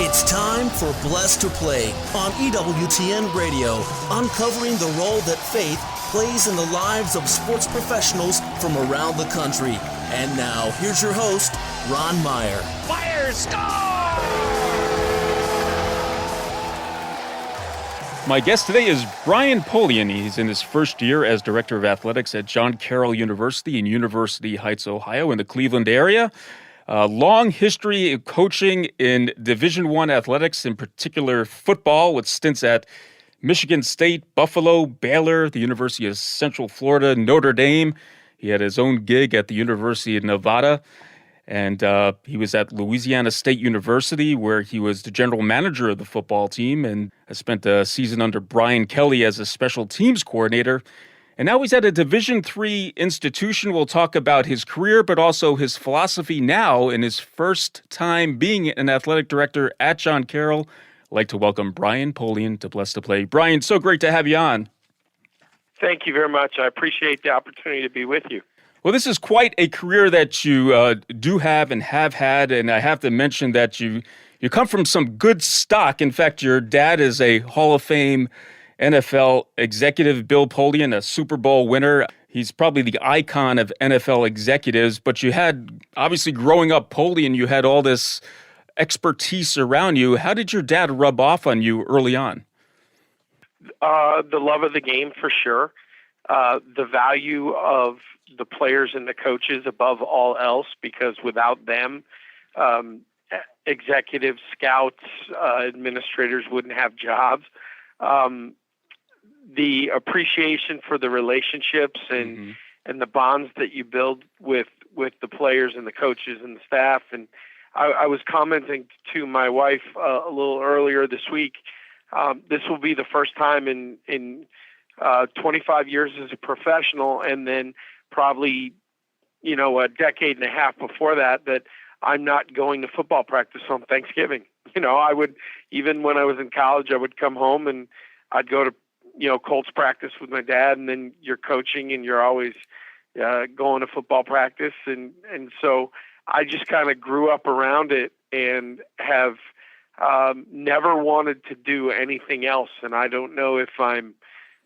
It's time for Blessed to Play on EWTN Radio, uncovering the role that faith plays in the lives of sports professionals from around the country. And now, here's your host, Ron Meyer. Fire, score! My guest today is Brian Polian. He's in his first year as Director of Athletics at John Carroll University in University Heights, Ohio, in the Cleveland area. Long history of coaching in Division I athletics, in particular football, with stints at Michigan State, Buffalo, Baylor, the University of Central Florida, Notre Dame. He had his own gig at the University of Nevada, and he was at Louisiana State University, where he was the general manager of the football team, and has spent a season under Brian Kelly as a special teams coordinator. And now he's at a Division III institution. We'll talk about his career, but also his philosophy now in his first time being an athletic director at John Carroll. I'd like to welcome Brian Polian to Blessed to Play. Brian, so great to have you on. Thank you very much. I appreciate the opportunity to be with you. Well, this is quite a career that you do have and have had, and I have to mention that you come from some good stock. In fact, your dad is a Hall of Fame NFL executive, Bill Polian, a Super Bowl winner. He's probably the icon of NFL executives, but you had, obviously growing up Polian, you had all this expertise around you. How did your dad rub off on you early on? The love of the game, for sure. The value of the players and the coaches above all else, because without them, executives, scouts, administrators wouldn't have jobs. The appreciation for the relationships and the bonds that you build with the players and the coaches and the staff. And I was commenting to my wife a little earlier this week. This will be the first time in 25 years as a professional, and then probably, a decade and a half before that I'm not going to football practice on Thanksgiving. I would, even when I was in college, I would come home and I'd go to, Colts practice with my dad, and then you're coaching and you're always going to football practice. And so I just kind of grew up around it and have never wanted to do anything else. And I don't know if I'm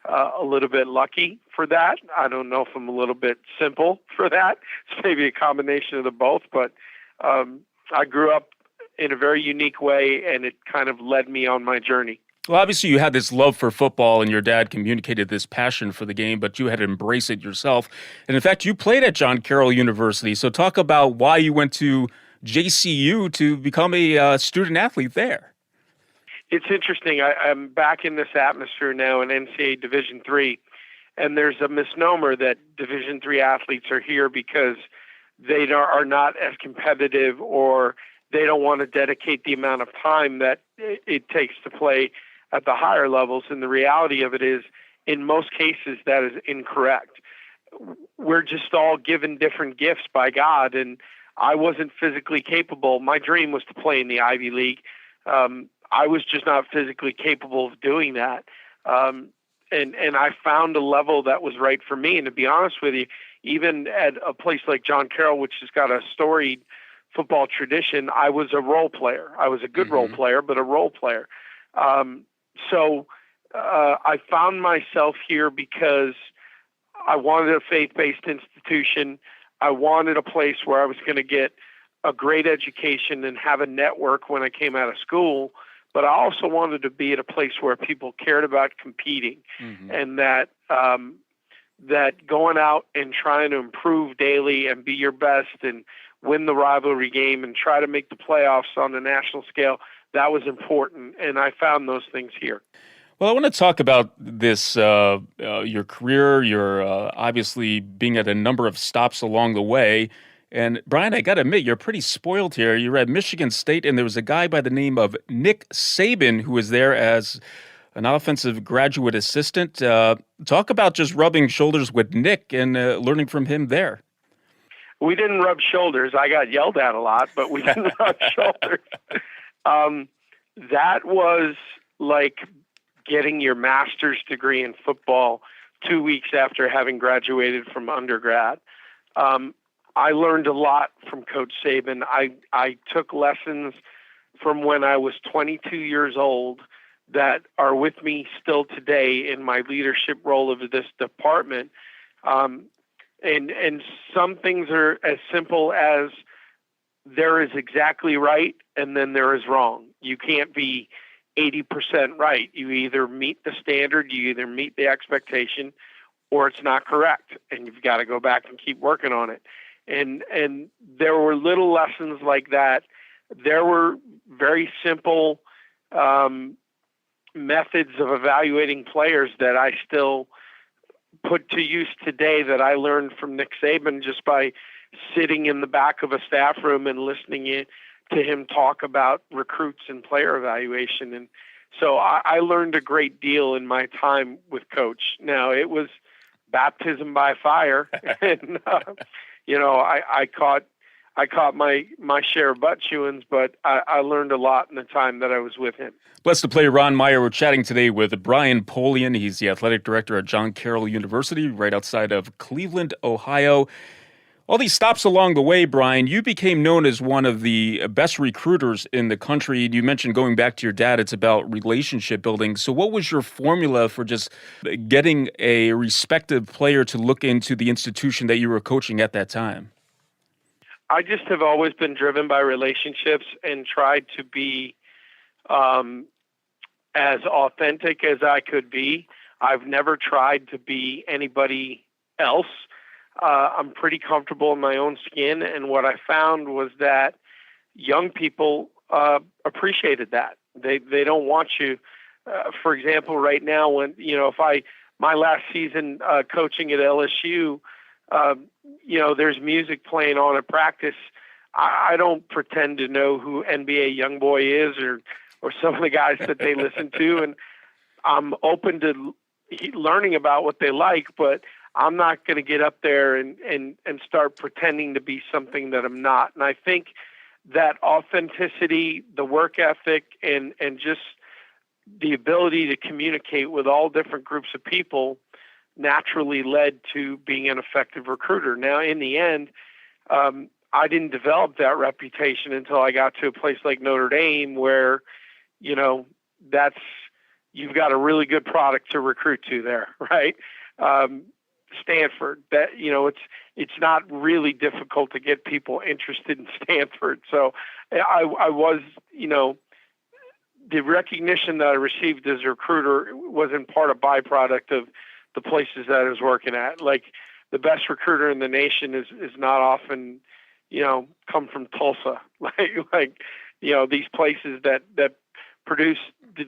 a little bit lucky for that. I don't know if I'm a little bit simple for that. It's maybe a combination of the both, but I grew up in a very unique way, and it kind of led me on my journey. Well, obviously you had this love for football, and your dad communicated this passion for the game, but you had to embrace it yourself. And in fact, you played at John Carroll University. So talk about why you went to JCU to become a student athlete there. It's interesting. I'm back in this atmosphere now in NCAA Division III, and there's a misnomer that Division III athletes are here because they are not as competitive, or they don't want to dedicate the amount of time that it takes to play at the higher levels. And the reality of it is, in most cases, that is incorrect. We're just all given different gifts by God, and I wasn't physically capable. My dream was to play in the Ivy League. I was just not physically capable of doing that. And I found a level that was right for me. And to be honest with you, even at a place like John Carroll, which has got a storied football tradition, I was a role player. I was a good role player, but a role player. So I found myself here because I wanted a faith-based institution. I wanted a place where I was going to get a great education and have a network when I came out of school. But I also wanted to be at a place where people cared about competing, and that going out and trying to improve daily and be your best and win the rivalry game and try to make the playoffs on the national scale, that was important. And I found those things here. Well, I want to talk about this, your career, your obviously being at a number of stops along the way. And Brian, I got to admit, you're pretty spoiled here. You were at Michigan State, and there was a guy by the name of Nick Saban who was there as an offensive graduate assistant. Talk about just rubbing shoulders with Nick and learning from him there. We didn't rub shoulders. I got yelled at a lot, but we didn't rub shoulders. That was like getting your master's degree in football 2 weeks after having graduated from undergrad. I learned a lot from Coach Saban. I took lessons from when I was 22 years old that are with me still today in my leadership role of this department. And some things are as simple as there is exactly right and then there is wrong. You can't be 80% right. You either meet the standard, you either meet the expectation, or it's not correct, and you've got to go back and keep working on it. And there were little lessons like that. There were very simple methods of evaluating players that I still put to use today that I learned from Nick Saban just by sitting in the back of a staff room and listening to him talk about recruits and player evaluation. And so I learned a great deal in my time with Coach. Now, it was baptism by fire, and I caught my share of butt chewings, but I learned a lot in the time that I was with him. Bless the player Ron Meyer. We're chatting today with Brian Polian. He's the athletic director at John Carroll University, right outside of Cleveland, Ohio. All these stops along the way, Brian, you became known as one of the best recruiters in the country. You mentioned going back to your dad, it's about relationship building. So what was your formula for just getting a respected player to look into the institution that you were coaching at that time? I just have always been driven by relationships and tried to be as authentic as I could be. I've never tried to be anybody else. I'm pretty comfortable in my own skin, and what I found was that young people appreciated that. They don't want you. For example, right now, when my last season coaching at LSU, there's music playing on at practice. I don't pretend to know who NBA Youngboy is or some of the guys that they listen to, and I'm open to learning about what they like, but I'm not going to get up there and start pretending to be something that I'm not. And I think that authenticity, the work ethic, and just the ability to communicate with all different groups of people naturally led to being an effective recruiter. Now, in the end, I didn't develop that reputation until I got to a place like Notre Dame where, you've got a really good product to recruit to there, right? Stanford, that it's not really difficult to get people interested in Stanford. So I was, the recognition that I received as a recruiter wasn't part of byproduct of the places that I was working at. Like the best recruiter in the nation is not often, come from Tulsa. These places that produce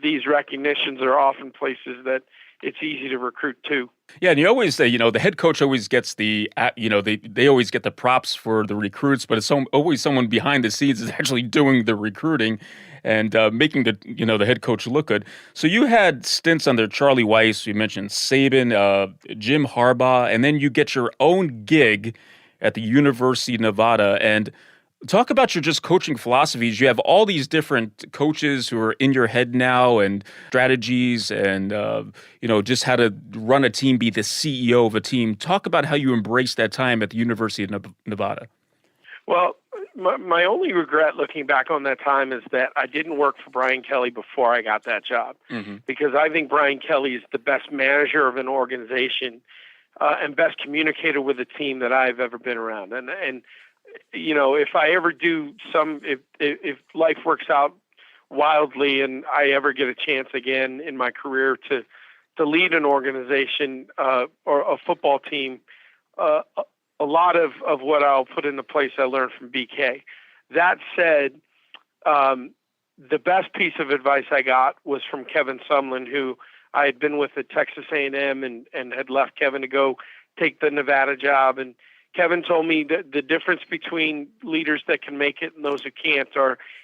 these recognitions are often places that it's easy to recruit to. Yeah, and you always say, the head coach always gets they always get the props for the recruits, but it's always someone behind the scenes is actually doing the recruiting and making the head coach look good. So you had stints under Charlie Weiss, you mentioned Saban, Jim Harbaugh, and then you get your own gig at the University of Nevada. And talk about your just coaching philosophies. You have all these different coaches who are in your head now and strategies and, just how to run a team, be the CEO of a team. Talk about how you embraced that time at the University of Nevada. Well, my only regret looking back on that time is that I didn't work for Brian Kelly before I got that job, because I think Brian Kelly is the best manager of an organization and best communicator with a team that I've ever been around. And if I ever do if life works out wildly and I ever get a chance again in my career to lead an organization or a football team, a lot of what I'll put into place I learned from BK. That said, the best piece of advice I got was from Kevin Sumlin, who I had been with at Texas A&M and had left Kevin to go take the Nevada job. And Kevin told me that the difference between leaders that can make it and those who can't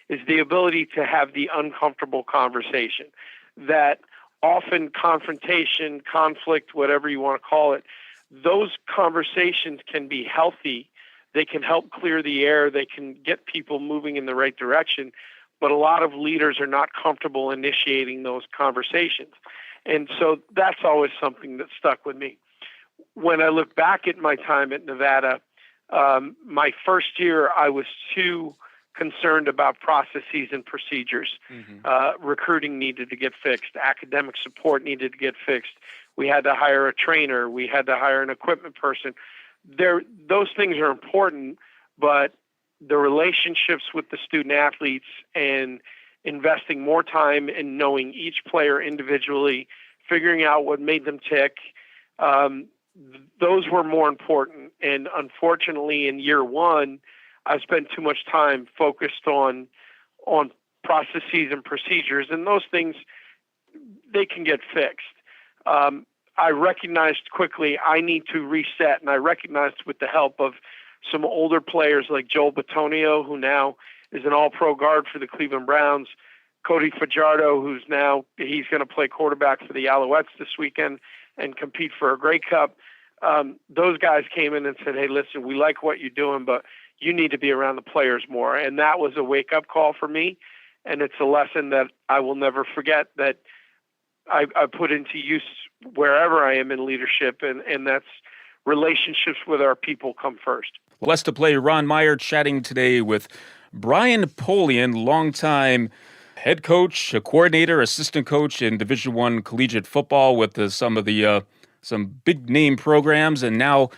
is the ability to have the uncomfortable conversation. That often confrontation, conflict, whatever you want to call it, those conversations can be healthy. They can help clear the air. They can get people moving in the right direction. But a lot of leaders are not comfortable initiating those conversations. And so that's always something that stuck with me. When I look back at my time at Nevada, my first year I was too concerned about processes and procedures. Recruiting needed to get fixed. Academic support needed to get fixed. We had to hire a trainer. We had to hire an equipment person. Those things are important, but the relationships with the student athletes and investing more time in knowing each player individually, figuring out what made them tick, those were more important. And unfortunately, in year one, I spent too much time focused on processes and procedures, and those things, they can get fixed. I recognized quickly I need to reset, and I recognized with the help of some older players like Joel Bitonio, who now is an all-pro guard for the Cleveland Browns, Cody Fajardo, he's going to play quarterback for the Alouettes this weekend and compete for a Grey Cup. Those guys came in and said, hey, listen, we like what you're doing, but you need to be around the players more. And that was a wake-up call for me, and it's a lesson that I will never forget, that I put into use wherever I am in leadership, and that's relationships with our people come first. Blessed to play Ron Meyer chatting today with Brian Polian, longtime head coach, a coordinator, assistant coach in Division I collegiate football with some big name programs, and now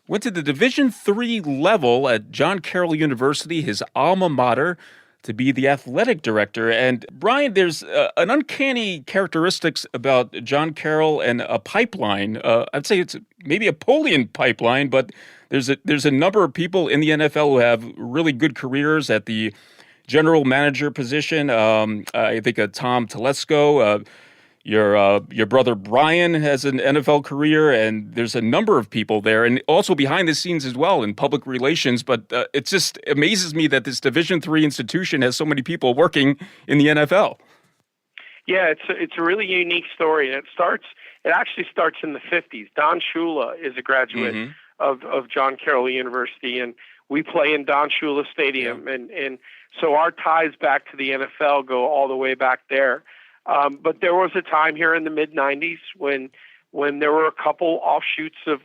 went to the Division III level at John Carroll University, his alma mater, to be the athletic director. And Brian, there's an uncanny characteristics about John Carroll and a pipeline. I'd say it's maybe a Polian pipeline, but there's a number of people in the NFL who have really good careers at the general manager position. I think Tom Telesco, your brother Brian has an NFL career, and there's a number of people there, and also behind the scenes as well in public relations. But it just amazes me that this Division III institution has so many people working in the NFL. Yeah, it's a really unique story, and it actually starts in the 50s. Don Shula is a graduate of John Carroll University, and we play in Don Shula Stadium, and so our ties back to the NFL go all the way back there. But there was a time here in the mid-'90s when there were a couple offshoots of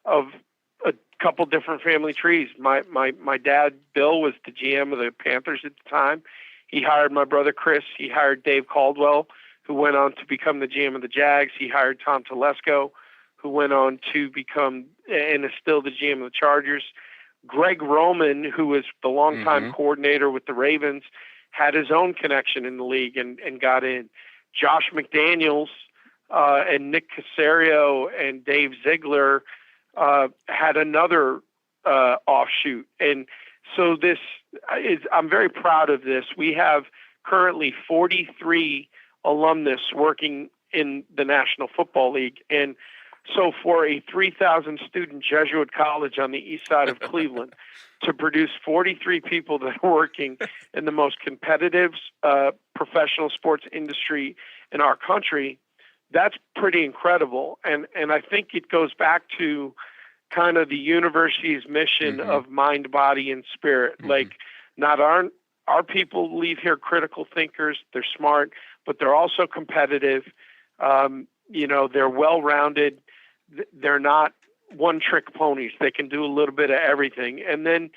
a couple different family trees. My dad, Bill, was the GM of the Panthers at the time. He hired my brother Chris. He hired Dave Caldwell, who went on to become the GM of the Jags. He hired Tom Telesco, who went on to become and is still the GM of the Chargers. Greg Roman, who was the longtime coordinator with the Ravens, had his own connection in the league and got in. Josh McDaniels and Nick Caserio and Dave Ziegler had another offshoot. And so I'm very proud of this. We have currently 43 alumnus working in the National Football League. And so for a 3,000 student Jesuit college on the east side of Cleveland to produce 43 people that are working in the most competitive professional sports industry in our country, that's pretty incredible. And I think it goes back to kind of the university's mission of mind, body, and spirit. Like, not our people leave here critical thinkers. They're smart, but they're also competitive. They're well-rounded. They're not one-trick ponies. They can do a little bit of everything. And then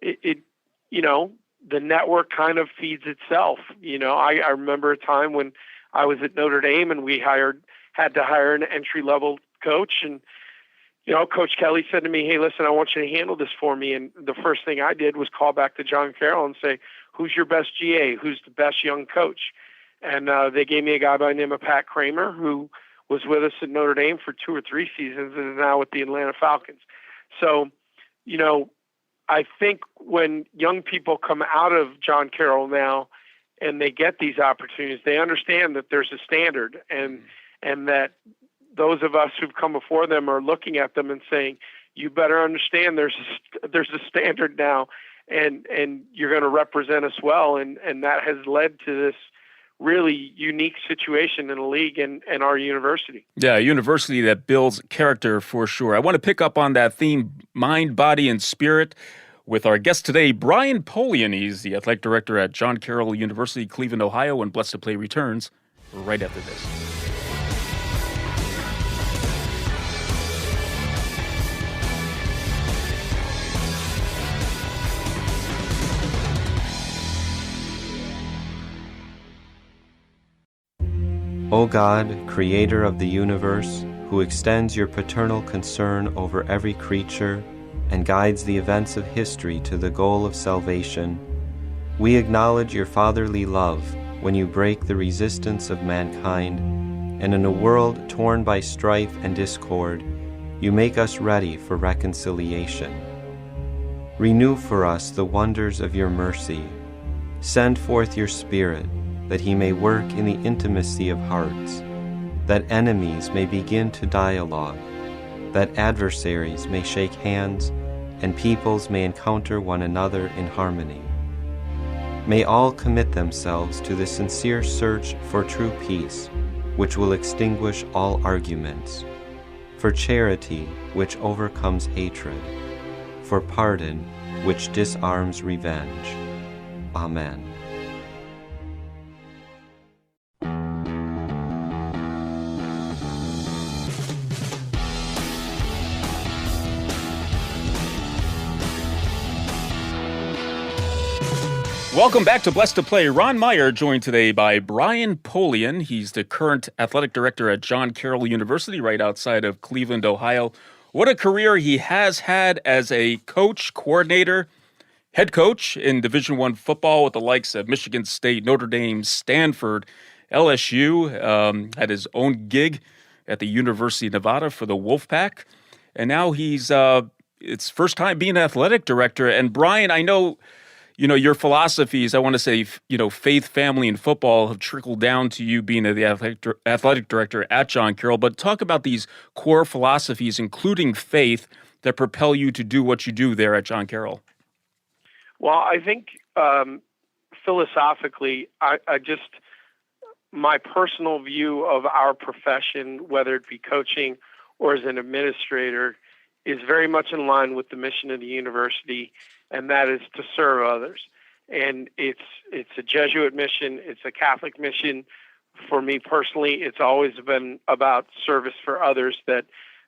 the network kind of feeds itself. I remember a time when I was at Notre Dame and we had to hire an entry-level coach, and Coach Kelly said to me, hey, listen, I want you to handle this for me. And the first thing I did was call back to John Carroll and say, who's your best GA? Who's the best young coach? And they gave me a guy by the name of Pat Kramer, who was with us at Notre Dame for 2 or 3 seasons and is now with the Atlanta Falcons. So, I think when young people come out of John Carroll now and they get these opportunities, they understand that there's a standard and that those of us who've come before them are looking at them and saying, you better understand there's a standard now and you're going to represent us well. And that has led to this really unique situation in the league and our university. Yeah, a university that builds character for sure. I want to pick up on that theme, mind, body, and spirit, with our guest today, Brian Polian. He's the athletic director at John Carroll University, Cleveland, Ohio, and Blessed to Play returns right after this. O God, creator of the universe, who extends your paternal concern over every creature and guides the events of history to the goal of salvation, we acknowledge your fatherly love when you break the resistance of mankind, and in a world torn by strife and discord, you make us ready for reconciliation. Renew for us the wonders of your mercy. Send forth your Spirit, that he may work in the intimacy of hearts, that enemies may begin to dialogue, that adversaries may shake hands, and peoples may encounter one another in harmony. May all commit themselves to the sincere search for true peace, which will extinguish all arguments, for charity, which overcomes hatred, for pardon, which disarms revenge. Amen. Welcome back to Blessed to Play. Ron Meyer joined today by Brian Polian. He's the current athletic director at John Carroll University right outside of Cleveland, Ohio. What a career he has had as a coach, coordinator, head coach in Division I football with the likes of Michigan State, Notre Dame, Stanford, LSU, had his own gig at the University of Nevada for the Wolfpack. And now he's, it's first time being an athletic director. And Brian, I know, your philosophies, I want to say, faith, family, and football have trickled down to you being the athletic director at John Carroll. But talk about these core philosophies, including faith, that propel you to do what you do there at John Carroll. Well, I think philosophically, my personal view of our profession, whether it be coaching or as an administrator, is very much in line with the mission of the university, and that is to serve others. And it's a Jesuit mission. It's a Catholic mission. For me personally, it's always been about service for others, that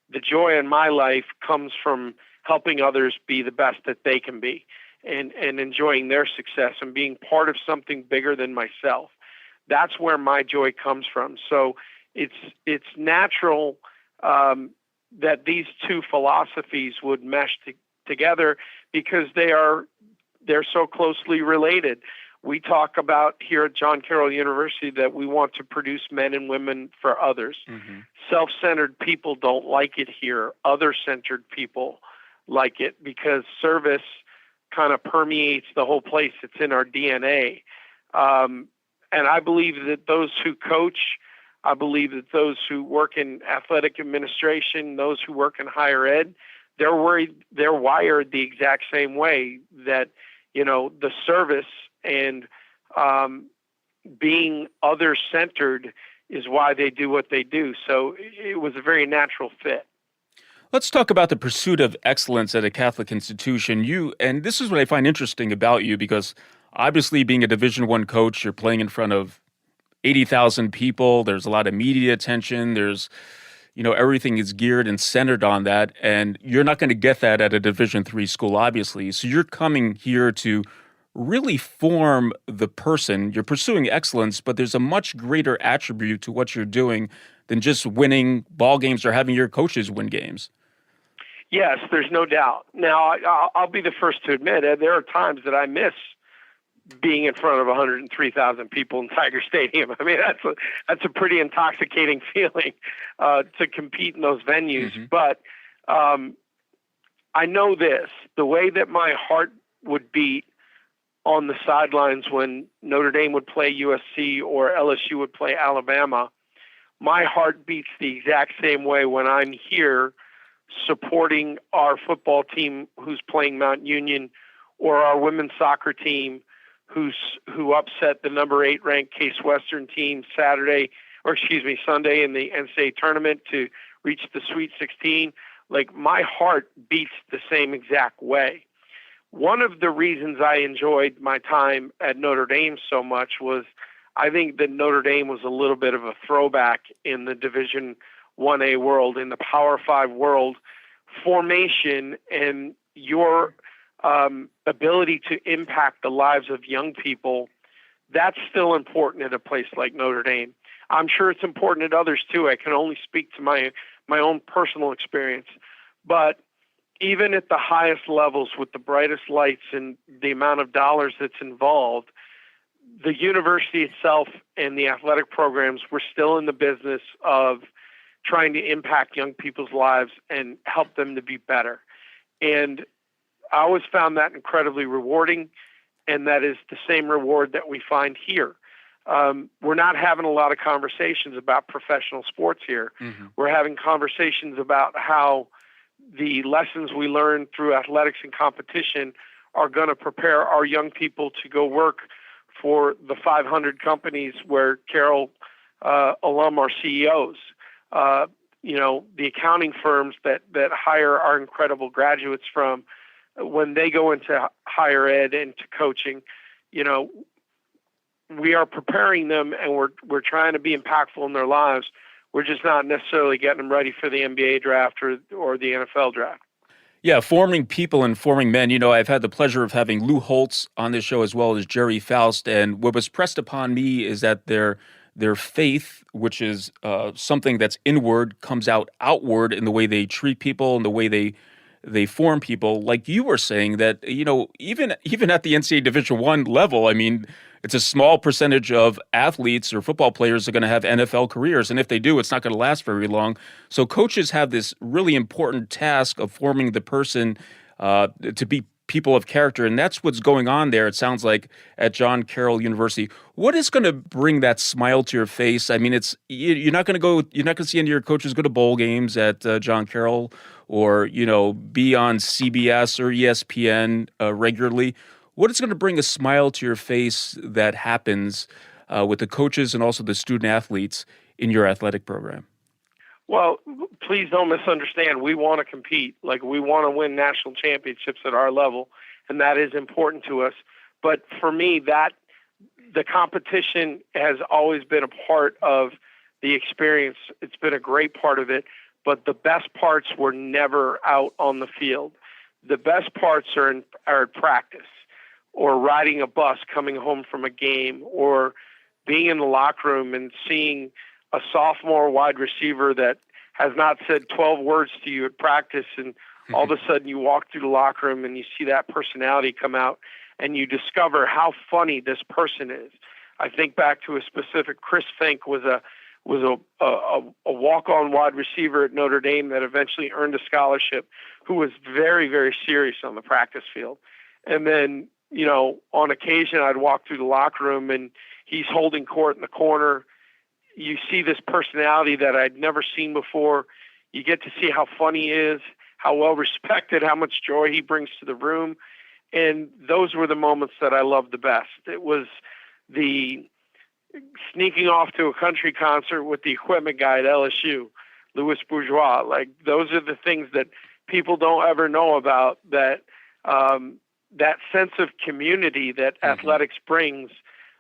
the joy in my life comes from helping others be the best that they can be, and enjoying their success and being part of something bigger than myself. That's where my joy comes from. So it's natural that these two philosophies would mesh together, because they're so closely related. We talk about here at John Carroll University that we want to produce men and women for others. Mm-hmm. Self-centered people don't like it here. Other-centered people like it, because service kind of permeates the whole place. It's in our DNA. And I believe that those who coach, I believe that those who work in athletic administration, those who work in higher ed, they're wired the exact same way, that, the service and being other-centered is why they do what they do. So it was a very natural fit. Let's talk about the pursuit of excellence at a Catholic institution. And this is what I find interesting about you, because obviously being a Division I coach, you're playing in front of 80,000 people. There's a lot of media attention. There's, everything is geared and centered on that. And you're not going to get that at a Division III school, obviously. So you're coming here to really form the person. You're pursuing excellence, but there's a much greater attribute to what you're doing than just winning ball games or having your coaches win games. Yes, there's no doubt. Now, I'll be the first to admit it. There are times that I miss being in front of 103,000 people in Tiger Stadium. I mean, that's a pretty intoxicating feeling to compete in those venues. Mm-hmm. But I know this: the way that my heart would beat on the sidelines when Notre Dame would play USC or LSU would play Alabama, my heart beats the exact same way when I'm here supporting our football team who's playing Mount Union, or our women's soccer team who upset the number 8 ranked Case Western team Sunday in the NCAA tournament to reach the Sweet 16. Like, my heart beats the same exact way. One of the reasons I enjoyed my time at Notre Dame so much was I think that Notre Dame was a little bit of a throwback in the Division 1A world, in the Power 5 world. Formation and your ability to impact the lives of young people, that's still important at a place like Notre Dame. I'm sure it's important at others too. I can only speak to my own personal experience. But even at the highest levels with the brightest lights and the amount of dollars that's involved, the university itself and the athletic programs were still in the business of trying to impact young people's lives and help them to be better. And I always found that incredibly rewarding, and that is the same reward that we find here. We're not having a lot of conversations about professional sports here. Mm-hmm. We're having conversations about how the lessons we learn through athletics and competition are going to prepare our young people to go work for the 500 companies where Carroll alum are CEOs. The accounting firms that hire our incredible graduates from, when they go into higher ed and to coaching, we are preparing them, and we're trying to be impactful in their lives. We're just not necessarily getting them ready for the NBA draft or the NFL draft. Yeah, forming people and forming men. I've had the pleasure of having Lou Holtz on this show as well as Jerry Faust, and what was pressed upon me is that their faith, which is something that's inward, comes out outward in the way they treat people and the way they form people. Like you were saying that, even at the NCAA Division I level, I mean, it's a small percentage of athletes or football players are going to have NFL careers. And if they do, it's not going to last very long. So coaches have this really important task of forming the person to be people of character. And that's what's going on there, it sounds like, at John Carroll University. What is going to bring that smile to your face? I mean, you're not going to see any of your coaches go to bowl games at John Carroll or, be on CBS or ESPN regularly. What is going to bring a smile to your face that happens with the coaches and also the student athletes in your athletic program? Well, please don't misunderstand. We want to compete. Like, we want to win national championships at our level, and that is important to us. But for me, the competition has always been a part of the experience. It's been a great part of it, but the best parts were never out on the field. The best parts are at practice, or riding a bus coming home from a game, or being in the locker room and seeing a sophomore wide receiver that has not said 12 words to you at practice, and all of a sudden you walk through the locker room and you see that personality come out and you discover how funny this person is. I think back to a specific Chris Fink was a walk-on wide receiver at Notre Dame that eventually earned a scholarship, who was very, very serious on the practice field. And then, on occasion I'd walk through the locker room and he's holding court in the corner. You see this personality that I'd never seen before. You get to see how funny he is, how well respected, how much joy he brings to the room. And those were the moments that I loved the best. It was the sneaking off to a country concert with the equipment guy at LSU, Louis Bourgeois. Like, those are the things that people don't ever know about, that sense of community that athletics brings.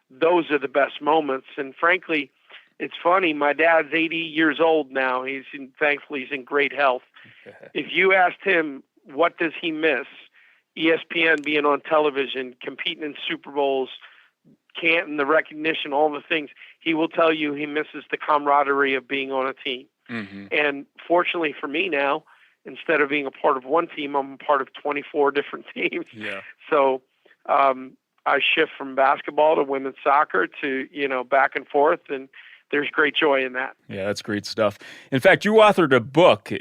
Those are the best moments. And frankly, it's funny, my dad's 80 years old now. Thankfully, he's in great health. If you asked him, what does he miss? ESPN being on television, competing in Super Bowls, Canton, the recognition, all the things, he will tell you he misses the camaraderie of being on a team. Mm-hmm. And fortunately for me now, instead of being a part of one team, I'm a part of 24 different teams. Yeah. So I shift from basketball to women's soccer to, back and forth, and there's great joy in that. Yeah, that's great stuff. In fact, you authored a book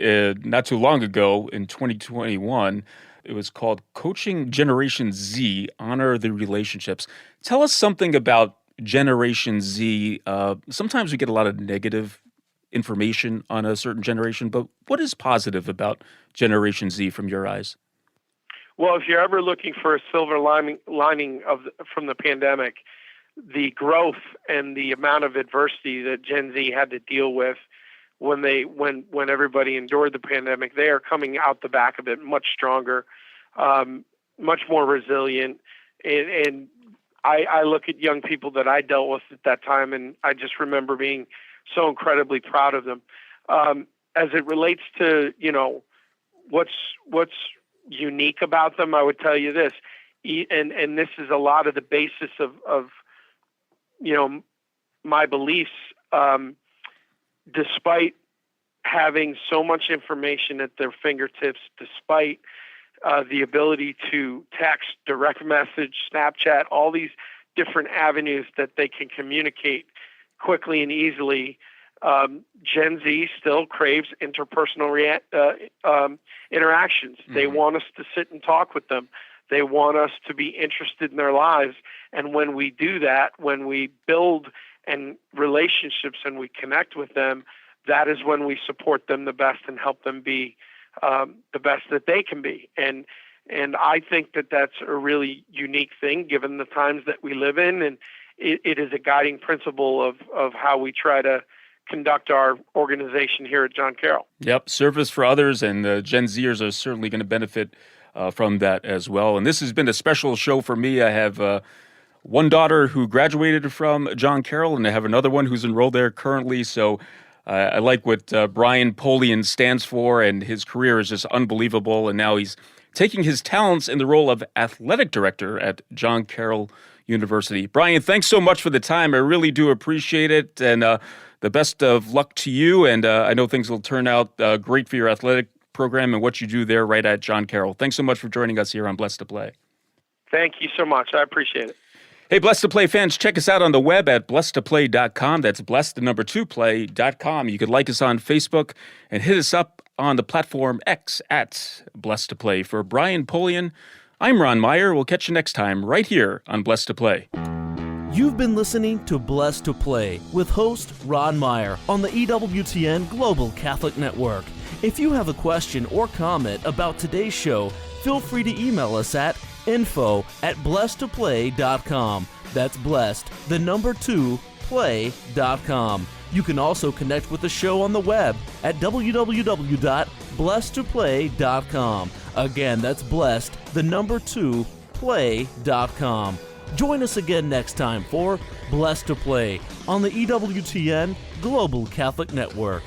not too long ago in 2021. It was called Coaching Generation Z, Honor the Relationships. Tell us something about Generation Z. Sometimes we get a lot of negative information on a certain generation, but what is positive about Generation Z from your eyes? Well, if you're ever looking for a silver lining from the pandemic, the growth and the amount of adversity that Gen Z had to deal with when everybody endured the pandemic, they are coming out the back of it much stronger, much more resilient. And I look at young people that I dealt with at that time, and I just remember being so incredibly proud of them. As it relates to, what's unique about them, I would tell you this, and this is a lot of the basis of my beliefs despite having so much information at their fingertips, despite the ability to text, direct message, Snapchat, all these different avenues that they can communicate quickly and easily, Gen Z still craves interpersonal interactions. Mm-hmm. They want us to sit and talk with them. They want us to be interested in their lives. And when we do that, when we build relationships and we connect with them, that is when we support them the best and help them be the best that they can be. And I think that that's a really unique thing given the times that we live in. And it is a guiding principle of how we try to conduct our organization here at John Carroll. Yep, service for others, and Gen Zers are certainly going to benefit from that as well. And this has been a special show for me. I have one daughter who graduated from John Carroll, and I have another one who's enrolled there currently. So I like what Brian Polian stands for, and his career is just unbelievable. And now he's taking his talents in the role of athletic director at John Carroll University. Brian, thanks so much for the time. I really do appreciate it, and the best of luck to you. And I know things will turn out great for your athletic program and what you do there right at John Carroll. Thanks so much for joining us here on Blessed to Play. Thank you so much. I appreciate it. Hey, Blessed to Play fans, check us out on the web at blessedtoplay.com. That's blessed2play.com. You can like us on Facebook and hit us up on the platform X at Blessed to Play. For Brian Polian, I'm Ron Meyer. We'll catch you next time right here on Blessed to Play. You've been listening to Blessed to Play with host Ron Meyer on the EWTN Global Catholic Network. If you have a question or comment about today's show, feel free to email us at info@blessedtoplay.com. That's blessed, 2, play.com. You can also connect with the show on the web at www.blessedtoplay.com. Again, that's blessed, 2, play.com. Join us again next time for Blessed to Play on the EWTN Global Catholic Network.